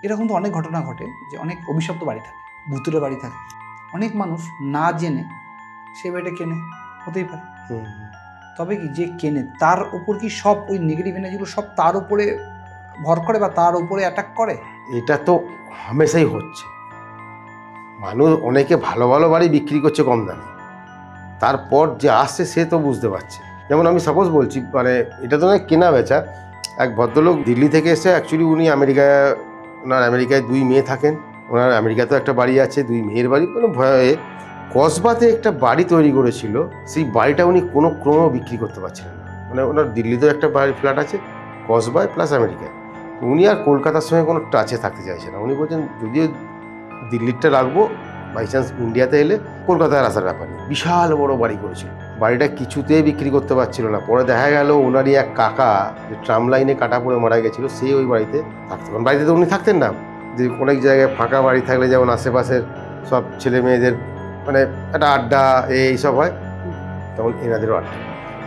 এরকম তো অনেক ঘটনা ঘটে যে অনেক অভিশপ্ত বাড়ি থাকে, ভূতুরে বাড়ি থাকে, অনেক মানুষ না জেনে সেই বাড়িটা কেনে, হতেই পারে। তবে কি যে কেনে তার উপর কি সব ওই নেগেটিভ এনার্জিগুলো সব তার উপরে ভর করে বা তার উপরে অ্যাটাক করে? এটা তো হামেশাই হচ্ছে। মানুষ অনেকে ভালো ভালো বাড়ি বিক্রি করছে কম দামে, তারপর যে আসছে সে তো বুঝতে পারছে। যেমন আমি সাপোজ বলছি, মানে এটা তো নয় কেনা বেচা। এক ভদ্রলোক দিল্লি থেকে এসে, অ্যাকচুয়ালি উনি ওনার আমেরিকায় 2 মেয়ে থাকেন। ওনার আমেরিকাতেও একটা বাড়ি আছে, 2 মেয়ের বাড়ি। কোনো ভয়ে কসবাতে একটা বাড়ি তৈরি করেছিল, সেই বাড়িটা উনি কোনো ক্রমেও বিক্রি করতে পারছিলেন না। মানে ওনার দিল্লিতেও একটা বাড়ি ফ্ল্যাট আছে, কসবায় প্লাস আমেরিকায়। উনি আর কলকাতার সঙ্গে কোনো টাচে থাকতে চাইছেন না। উনি বলছেন যদিও দিল্লিরটা রাখবো, বাই চান্স ইন্ডিয়াতে এলে কলকাতায় আসার ব্যাপার নেই। বিশাল বড় বাড়ি করেছিল, বাড়িটা কিছুতেই বিক্রি করতে পারছিল না। পরে দেখা গেল ওনারই এক কাকা, যে ট্রাম লাইনে কাটা পড়ে মারা গেছিলো, সে ওই বাড়িতে থাকতো। কারণ বাড়িতে তো উনি থাকতেন না। যে অনেক জায়গায় ফাঁকা বাড়ি থাকলে যেমন আশেপাশের সব ছেলে মেয়েদের মানে একটা আড্ডা এইসব হয়, তখন এনাদেরও আড্ডা।